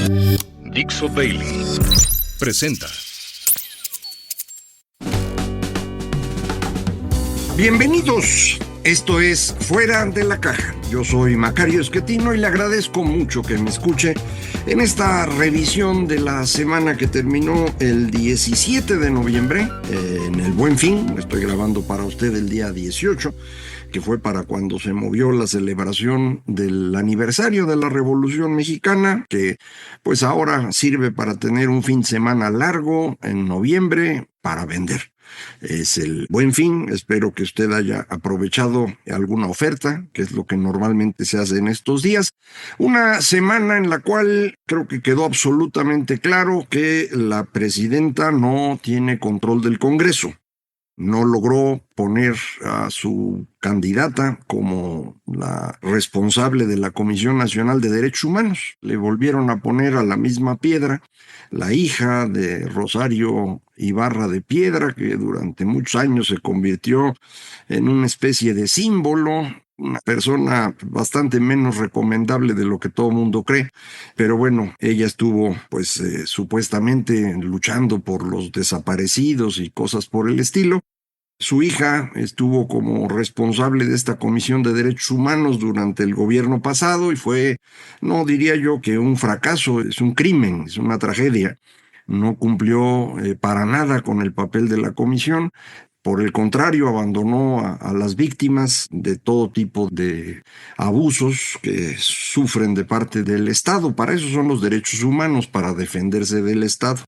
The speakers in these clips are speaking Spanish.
Dixo Daily presenta. Bienvenidos, esto es Fuera de la Caja. Yo soy Macario Esquetino y le agradezco mucho que me escuche en esta revisión de la semana que terminó el 17 de noviembre, en el Buen Fin. Estoy grabando para usted el día 18, que fue para cuando se movió la celebración del aniversario de la Revolución Mexicana, que pues ahora sirve para tener un fin de semana largo en noviembre para vender. Es el Buen Fin. Espero que usted haya aprovechado alguna oferta, que es lo que normalmente se hace en estos días. Una semana en la cual creo que quedó absolutamente claro que la presidenta no tiene control del Congreso. No logró poner a su candidata como la responsable de la Comisión Nacional de Derechos Humanos. Le volvieron a poner a la misma piedra la hija de Rosario Ibarra de Piedra, que durante muchos años se convirtió en una especie de símbolo, una persona bastante menos recomendable de lo que todo el mundo cree, pero bueno, ella estuvo supuestamente luchando por los desaparecidos y cosas por el estilo. Su hija estuvo como responsable de esta Comisión de Derechos Humanos durante el gobierno pasado y fue, no diría yo que un fracaso, es un crimen, es una tragedia. No cumplió para nada con el papel de la comisión. Por el contrario, abandonó a las víctimas de todo tipo de abusos que sufren de parte del Estado. Para eso son los derechos humanos, para defenderse del Estado.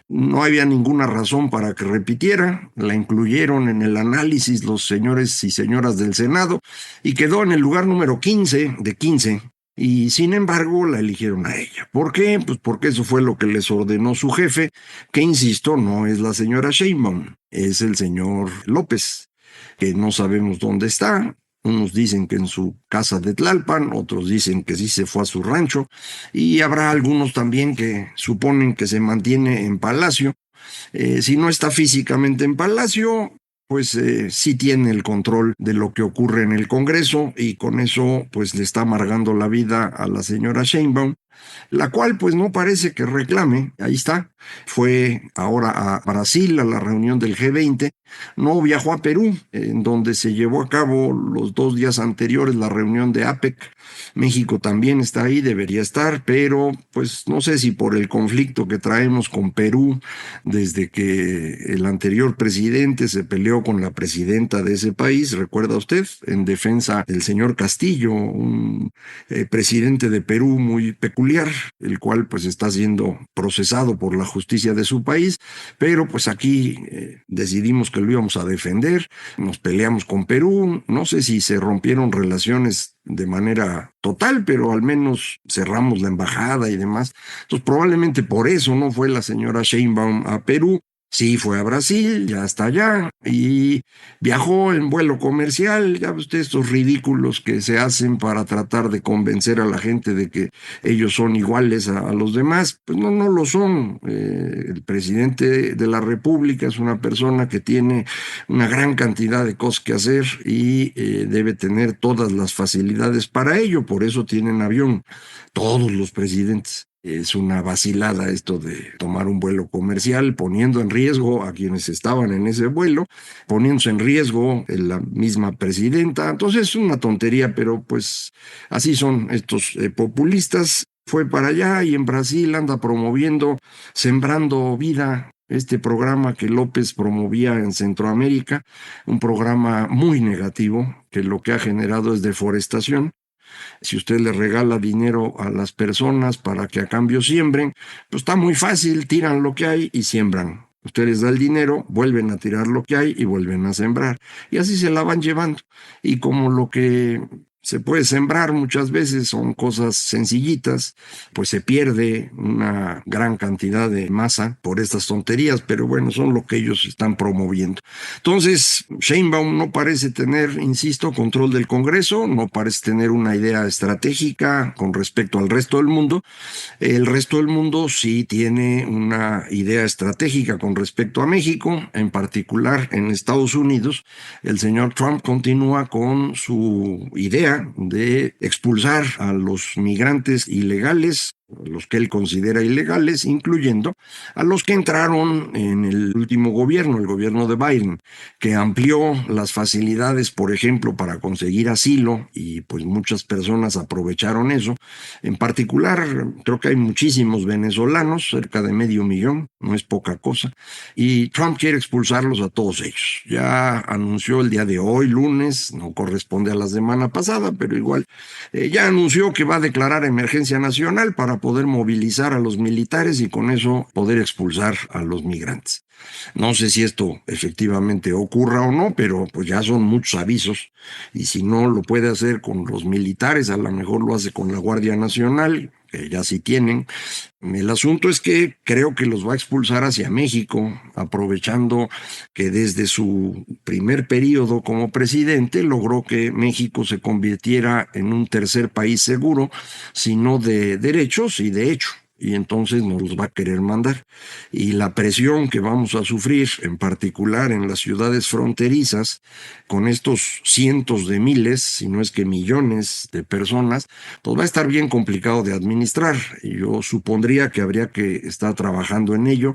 No había ninguna razón para que repitiera, la incluyeron en el análisis los señores y señoras del Senado y quedó en el lugar número 15 de 15. Y sin embargo la eligieron a ella. ¿Por qué? Pues porque eso fue lo que les ordenó su jefe, que insisto, no es la señora Sheinbaum, es el señor López, que no sabemos dónde está. Unos dicen que en su casa de Tlalpan, otros dicen que sí se fue a su rancho, y habrá algunos también que suponen que se mantiene en Palacio. Si no está físicamente en Palacio, pues sí tiene el control de lo que ocurre en el Congreso, y con eso pues le está amargando la vida a la señora Sheinbaum, la cual pues no parece que reclame. Ahí está. Fue ahora a Brasil a la reunión del G20, no viajó a Perú, en donde se llevó a cabo los 2 días anteriores la reunión de APEC. México también está ahí, debería estar, pero pues no sé si por el conflicto que traemos con Perú desde que el anterior presidente se peleó con la presidenta de ese país, recuerda usted, en defensa del señor Castillo, un presidente de Perú muy peculiar, el cual pues está siendo procesado por la justicia de su país, pero pues aquí decidimos que lo íbamos a defender, nos peleamos con Perú. No sé si se rompieron relaciones de manera total, pero al menos cerramos la embajada y demás. Entonces probablemente por eso no fue la señora Sheinbaum a Perú. Sí, fue a Brasil, ya está allá, y viajó en vuelo comercial. Ya ve usted estos ridículos que se hacen para tratar de convencer a la gente de que ellos son iguales a los demás. Pues no, no lo son. El presidente de la República es una persona que tiene una gran cantidad de cosas que hacer y debe tener todas las facilidades para ello. Por eso tienen avión todos los presidentes. Es una vacilada esto de tomar un vuelo comercial, poniendo en riesgo a quienes estaban en ese vuelo, poniéndose en riesgo la misma presidenta. Entonces es una tontería, pero pues así son estos populistas. Fue para allá y en Brasil anda promoviendo Sembrando Vida, este programa que López promovía en Centroamérica, un programa muy negativo que lo que ha generado es deforestación. Si usted le regala dinero a las personas para que a cambio siembren, pues está muy fácil, tiran lo que hay y siembran. Usted les da el dinero, vuelven a tirar lo que hay y vuelven a sembrar. Y así se la van llevando. Y como lo que se puede sembrar muchas veces son cosas sencillitas, pues se pierde una gran cantidad de masa por estas tonterías, pero bueno, son lo que ellos están promoviendo. Entonces, Sheinbaum no parece tener, insisto, control del Congreso, no parece tener una idea estratégica con respecto al resto del mundo. El resto del mundo sí tiene una idea estratégica con respecto a México, en particular en Estados Unidos. El señor Trump continúa con su idea de expulsar a los migrantes ilegales los que él considera ilegales, incluyendo a los que entraron en el último gobierno, el gobierno de Biden, que amplió las facilidades, por ejemplo, para conseguir asilo, y pues muchas personas aprovecharon eso. En particular, creo que hay muchísimos venezolanos, cerca de 500,000, no es poca cosa, y Trump quiere expulsarlos a todos ellos. Ya anunció el día de hoy, lunes, no corresponde a la semana pasada, pero igual, ya anunció que va a declarar emergencia nacional para poder movilizar a los militares y con eso poder expulsar a los migrantes. No sé si esto efectivamente ocurra o no, pero pues ya son muchos avisos, y si no lo puede hacer con los militares, a lo mejor lo hace con la Guardia Nacional, que ya sí tienen. El asunto es que creo que los va a expulsar hacia México, aprovechando que desde su primer periodo como presidente logró que México se convirtiera en un tercer país seguro, sino de derechos y de hecho. Y entonces nos los va a querer mandar. Y la presión que vamos a sufrir, en particular en las ciudades fronterizas, con estos cientos de miles, si no es que millones de personas, pues va a estar bien complicado de administrar. Y yo supondría que habría que estar trabajando en ello.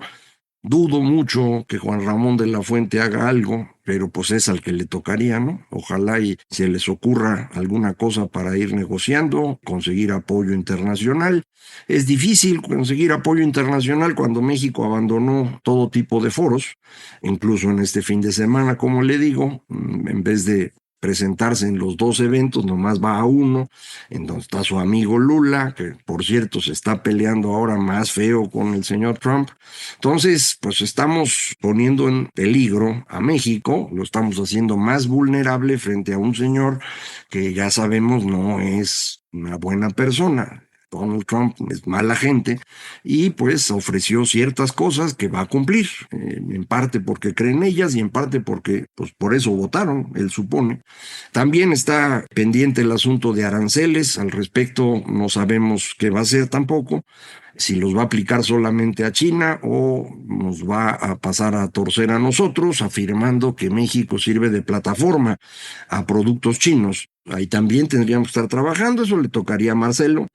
Dudo mucho que Juan Ramón de la Fuente haga algo, pero pues es al que le tocaría, ¿no? Ojalá y se les ocurra alguna cosa para ir negociando, conseguir apoyo internacional. Es difícil conseguir apoyo internacional cuando México abandonó todo tipo de foros, incluso en este fin de semana, como le digo, en vez de presentarse en los dos eventos, nomás va a uno, en donde está su amigo Lula, que por cierto se está peleando ahora más feo con el señor Trump. Entonces, pues estamos poniendo en peligro a México, lo estamos haciendo más vulnerable frente a un señor que ya sabemos no es una buena persona. Donald Trump es mala gente y pues ofreció ciertas cosas que va a cumplir, en parte porque cree en ellas y en parte porque pues por eso votaron, él supone. También está pendiente el asunto de aranceles, al respecto no sabemos qué va a hacer tampoco, si los va a aplicar solamente a China o nos va a pasar a torcer a nosotros, afirmando que México sirve de plataforma a productos chinos. Ahí también tendríamos que estar trabajando, eso le tocaría a Marcelo,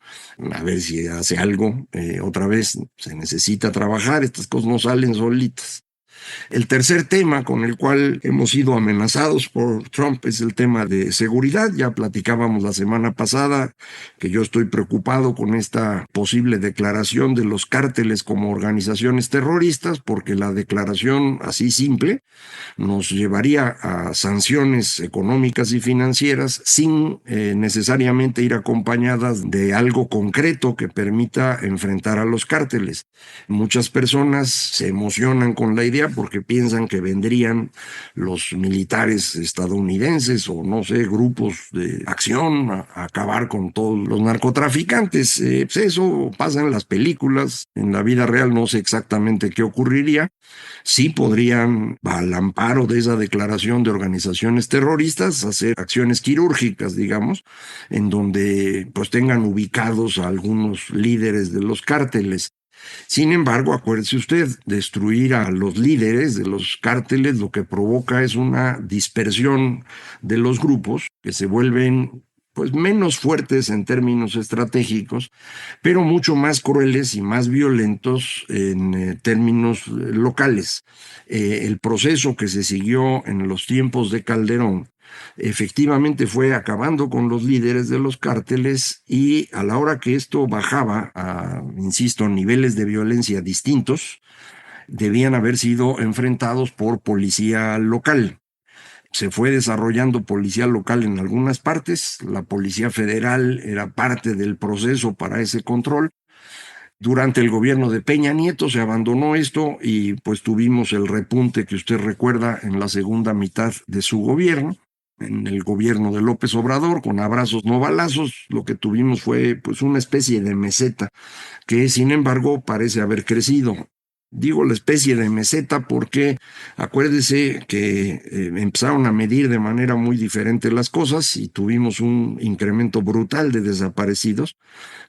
a ver si hace algo. Otra vez se necesita trabajar, estas cosas no salen solitas. El tercer tema con el cual hemos sido amenazados por Trump es el tema de seguridad. Ya platicábamos la semana pasada que yo estoy preocupado con esta posible declaración de los cárteles como organizaciones terroristas, porque la declaración así simple nos llevaría a sanciones económicas y financieras sin necesariamente ir acompañadas de algo concreto que permita enfrentar a los cárteles. Muchas personas se emocionan con la idea porque piensan que vendrían los militares estadounidenses o no sé, grupos de acción a acabar con todos los narcotraficantes. Pues eso pasa en las películas, en la vida real no sé exactamente qué ocurriría. Sí podrían, al amparo de esa declaración de organizaciones terroristas, hacer acciones quirúrgicas, digamos, en donde pues tengan ubicados a algunos líderes de los cárteles. Sin embargo, acuérdese usted, destruir a los líderes de los cárteles lo que provoca es una dispersión de los grupos que se vuelven pues menos fuertes en términos estratégicos, pero mucho más crueles y más violentos en términos locales. El proceso que se siguió en los tiempos de Calderón efectivamente fue acabando con los líderes de los cárteles y a la hora que esto bajaba a, insisto, niveles de violencia distintos, debían haber sido enfrentados por policía local. Se fue desarrollando policía local en algunas partes, la Policía Federal era parte del proceso para ese control. Durante el gobierno de Peña Nieto se abandonó esto y pues tuvimos el repunte que usted recuerda en la segunda mitad de su gobierno. En el gobierno de López Obrador, con abrazos no balazos, lo que tuvimos fue pues una especie de meseta que sin embargo parece haber crecido. Digo la especie de meseta porque acuérdese que empezaron a medir de manera muy diferente las cosas y tuvimos un incremento brutal de desaparecidos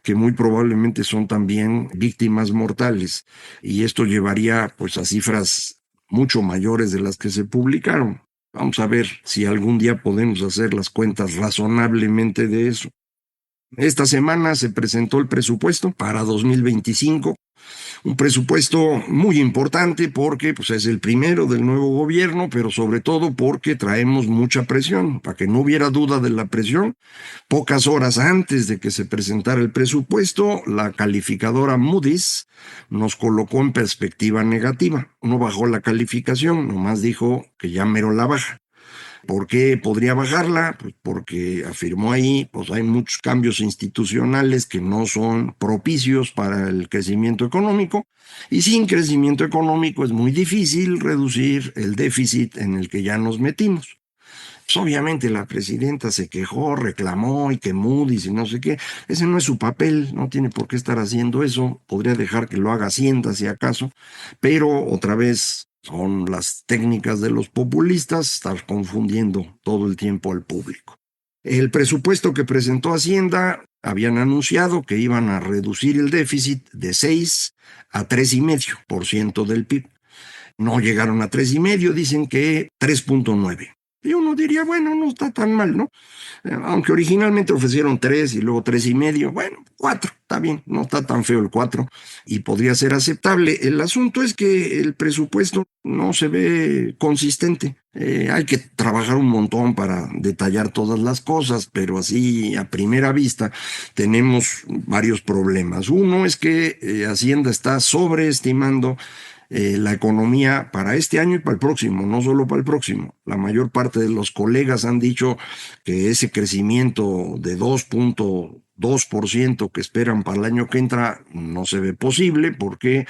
que muy probablemente son también víctimas mortales y esto llevaría pues a cifras mucho mayores de las que se publicaron. Vamos a ver si algún día podemos hacer las cuentas razonablemente de eso. Esta semana se presentó el presupuesto para 2025, un presupuesto muy importante porque pues, es el primero del nuevo gobierno, pero sobre todo porque traemos mucha presión. Para que no hubiera duda de la presión, pocas horas antes de que se presentara el presupuesto, la calificadora Moody's nos colocó en perspectiva negativa. No bajó la calificación, nomás dijo que ya mero la baja. ¿Por qué podría bajarla? Pues porque afirmó ahí, pues hay muchos cambios institucionales que no son propicios para el crecimiento económico, y sin crecimiento económico es muy difícil reducir el déficit en el que ya nos metimos. Pues obviamente la presidenta se quejó, reclamó y que Moody's y no sé qué. Ese no es su papel, no tiene por qué estar haciendo eso. Podría dejar que lo haga Hacienda si acaso, pero otra vez son las técnicas de los populistas estar confundiendo todo el tiempo al público. El presupuesto que presentó Hacienda habían anunciado que iban a reducir el déficit de 6 a 3,5% del PIB. No llegaron a 3,5, dicen que 3,9. Y uno diría, bueno, no está tan mal, ¿no? Aunque originalmente ofrecieron 3 y luego 3,5, bueno, 4, está bien, no está tan feo el 4 y podría ser aceptable. El asunto es que el presupuesto no se ve consistente. Hay que trabajar un montón para detallar todas las cosas, pero así a primera vista tenemos varios problemas. Uno es que Hacienda está sobreestimando la economía para este año y para el próximo, no solo para el próximo. La mayor parte de los colegas han dicho que ese crecimiento de 2,2% que esperan para el año que entra no se ve posible porque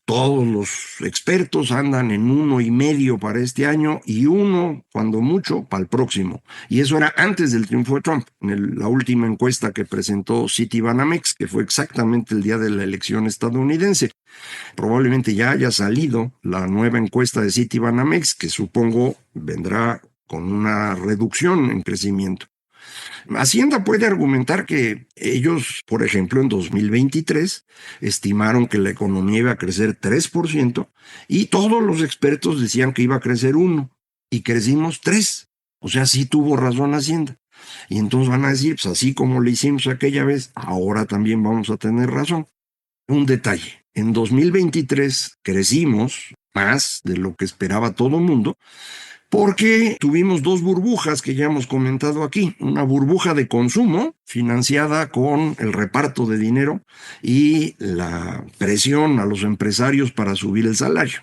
todos los expertos andan en 1,5 para este año y 1, cuando mucho, para el próximo. Y eso era antes del triunfo de Trump. En la última encuesta que presentó Citibanamex, que fue exactamente el día de la elección estadounidense. Probablemente ya haya salido la nueva encuesta de Citibanamex, que supongo vendrá con una reducción en crecimiento. Hacienda puede argumentar que ellos, por ejemplo, en 2023 estimaron que la economía iba a crecer 3% y todos los expertos decían que iba a crecer 1% y crecimos 3%. O sea, sí tuvo razón Hacienda. Y entonces van a decir, pues así como le hicimos aquella vez, ahora también vamos a tener razón. Un detalle, en 2023 crecimos más de lo que esperaba todo el mundo, porque tuvimos dos burbujas que ya hemos comentado aquí. Una burbuja de consumo financiada con el reparto de dinero y la presión a los empresarios para subir el salario.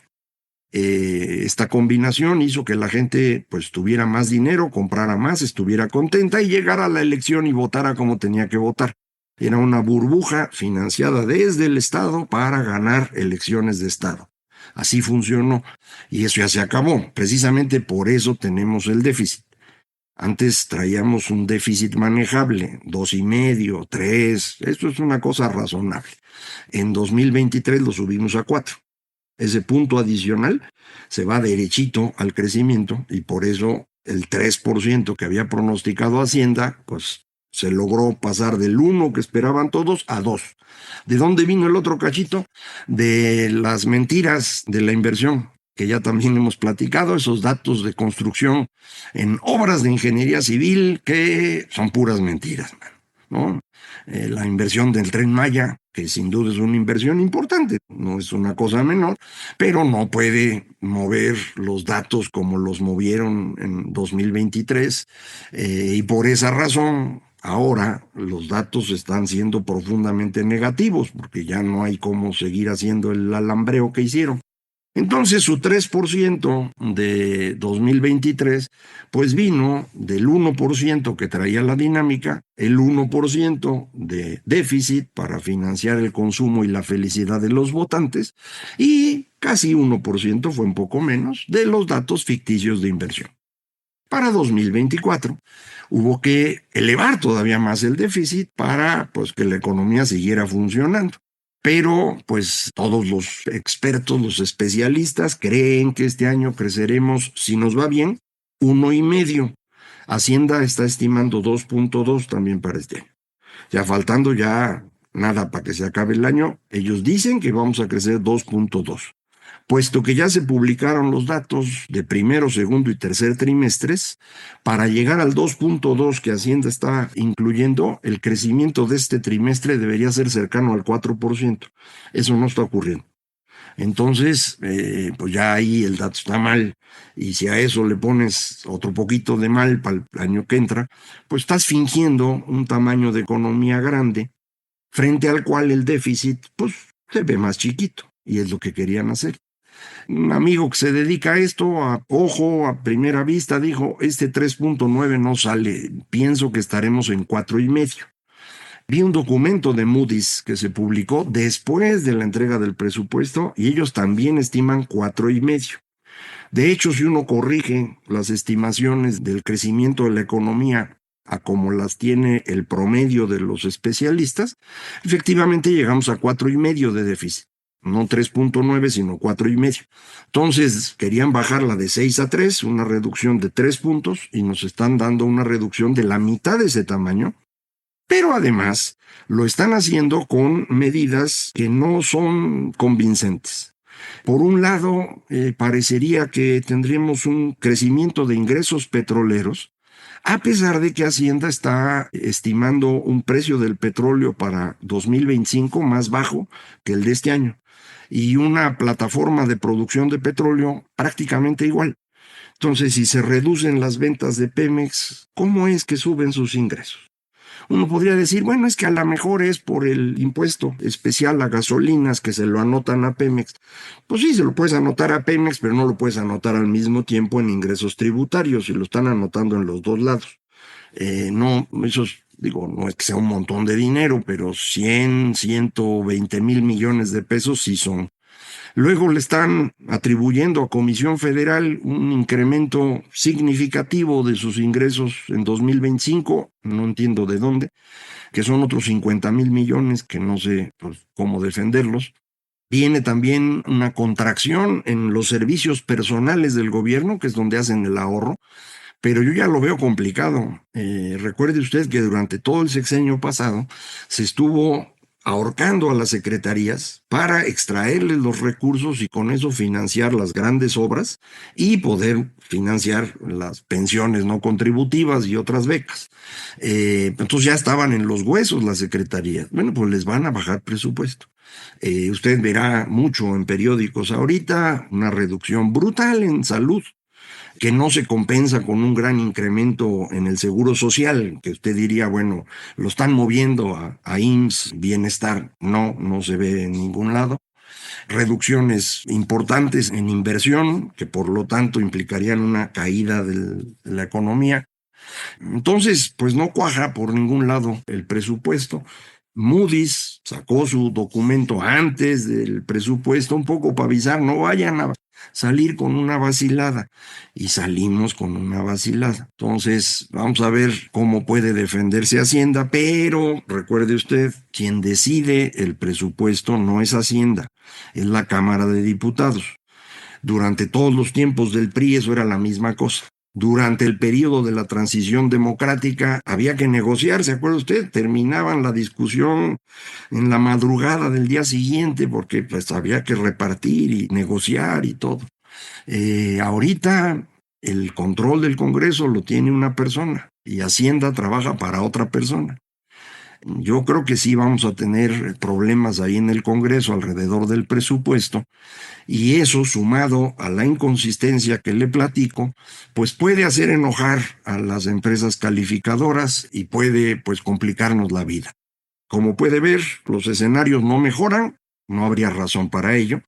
Esta combinación hizo que la gente pues tuviera más dinero, comprara más, estuviera contenta y llegara a la elección y votara como tenía que votar. Era una burbuja financiada desde el Estado para ganar elecciones de Estado. Así funcionó y eso ya se acabó. Precisamente por eso tenemos el déficit. Antes traíamos un déficit manejable, 2,5, 3, esto es una cosa razonable. En 2023 lo subimos a 4. Ese punto adicional se va derechito al crecimiento y por eso el 3% que había pronosticado Hacienda, pues se logró pasar del 1 que esperaban todos a 2. ¿De dónde vino el otro cachito? De las mentiras de la inversión, que ya también hemos platicado, esos datos de construcción en obras de ingeniería civil que son puras mentiras, ¿no? La inversión del Tren Maya, que sin duda es una inversión importante, no es una cosa menor, pero no puede mover los datos como los movieron en 2023, y por esa razón ahora los datos están siendo profundamente negativos, porque ya no hay cómo seguir haciendo el alambreo que hicieron. Entonces su 3% de 2023 pues vino del 1% que traía la dinámica, el 1% de déficit para financiar el consumo y la felicidad de los votantes y casi 1%, fue un poco menos, de los datos ficticios de inversión. Para 2024 hubo que elevar todavía más el déficit para pues, que la economía siguiera funcionando. Pero pues todos los expertos, los especialistas creen que este año creceremos, si nos va bien, 1,5. Hacienda está estimando 2,2 también para este año. Ya faltando ya nada para que se acabe el año, ellos dicen que vamos a crecer 2,2. puesto que ya se publicaron los datos de primero, segundo y tercer trimestres. Para llegar al 2.2 que Hacienda está incluyendo, el crecimiento de este trimestre debería ser cercano al 4%. Eso no está ocurriendo. Entonces, pues ya ahí el dato está mal, y si a eso le pones otro poquito de mal para el año que entra, pues estás fingiendo un tamaño de economía grande, frente al cual el déficit pues se ve más chiquito, y es lo que querían hacer. Un amigo que se dedica a esto, a primera vista, dijo, este 3.9 no sale, pienso que estaremos en 4.5. Vi un documento de Moody's que se publicó después de la entrega del presupuesto y ellos también estiman 4.5. De hecho, si uno corrige las estimaciones del crecimiento de la economía a como las tiene el promedio de los especialistas, efectivamente llegamos a 4.5 de déficit. No 3.9, sino 4.5. Entonces, querían bajarla de 6 a 3, una reducción de 3 puntos, y nos están dando una reducción de la mitad de ese tamaño. Pero además lo están haciendo con medidas que no son convincentes. Por un lado, parecería que tendríamos un crecimiento de ingresos petroleros, a pesar de que Hacienda está estimando un precio del petróleo para 2025 más bajo que el de este año, y una plataforma de producción de petróleo prácticamente igual. Entonces, si se reducen las ventas de Pemex, ¿cómo es que suben sus ingresos? Uno podría decir, bueno, es que a lo mejor es por el impuesto especial a gasolinas que se lo anotan a Pemex. Pues sí, se lo puedes anotar a Pemex, pero no lo puedes anotar al mismo tiempo en ingresos tributarios, y lo están anotando en los dos lados. No, eso no es que sea un montón de dinero, pero 120 mil millones de pesos sí son. Luego le están atribuyendo a Comisión Federal un incremento significativo de sus ingresos en 2025, no entiendo de dónde, que son otros 50 mil millones que no sé cómo defenderlos. Viene también una contracción en los servicios personales del gobierno, que es donde hacen el ahorro, pero yo ya lo veo complicado. Recuerde usted que durante todo el sexenio pasado se estuvo ahorcando a las secretarías para extraerles los recursos y con eso financiar las grandes obras y poder financiar las pensiones no contributivas y otras becas. Entonces ya estaban en los huesos las secretarías. Bueno, pues les van a bajar presupuesto. Usted verá mucho en periódicos ahorita una reducción brutal en salud, que no se compensa con un gran incremento en el seguro social, que usted diría, bueno, lo están moviendo a IMSS, bienestar. No se ve en ningún lado. Reducciones importantes en inversión, que por lo tanto implicarían una caída de la economía. Entonces, pues no cuaja por ningún lado el presupuesto. Moody's sacó su documento antes del presupuesto, un poco para avisar, no vayan a salir con una vacilada, y salimos con una vacilada. Entonces, vamos a ver cómo puede defenderse Hacienda, pero recuerde usted, quien decide el presupuesto no es Hacienda, es la Cámara de Diputados. Durante todos los tiempos del PRI eso era la misma cosa. Durante el periodo de la transición democrática había que negociar, ¿se acuerda usted? Terminaban la discusión en la madrugada del día siguiente porque pues había que repartir y negociar y todo. Ahorita el control del Congreso lo tiene una persona y Hacienda trabaja para otra persona. Yo creo que sí vamos a tener problemas ahí en el Congreso alrededor del presupuesto, y eso, sumado a la inconsistencia que le platico, pues puede hacer enojar a las empresas calificadoras y puede pues complicarnos la vida. Como puede ver, los escenarios no mejoran, no habría razón para ello.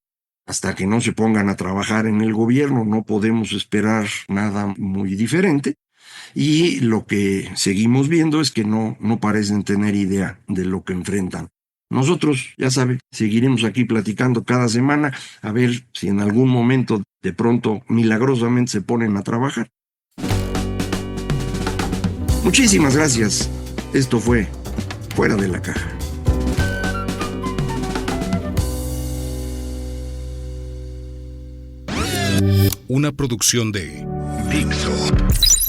Hasta que no se pongan a trabajar en el gobierno no podemos esperar nada muy diferente. Y lo que seguimos viendo es que no parecen tener idea de lo que enfrentan. Nosotros, ya sabe, seguiremos aquí platicando cada semana a ver si en algún momento de pronto milagrosamente se ponen a trabajar. Muchísimas gracias. Esto fue Fuera de la Caja. Una producción de Dixo.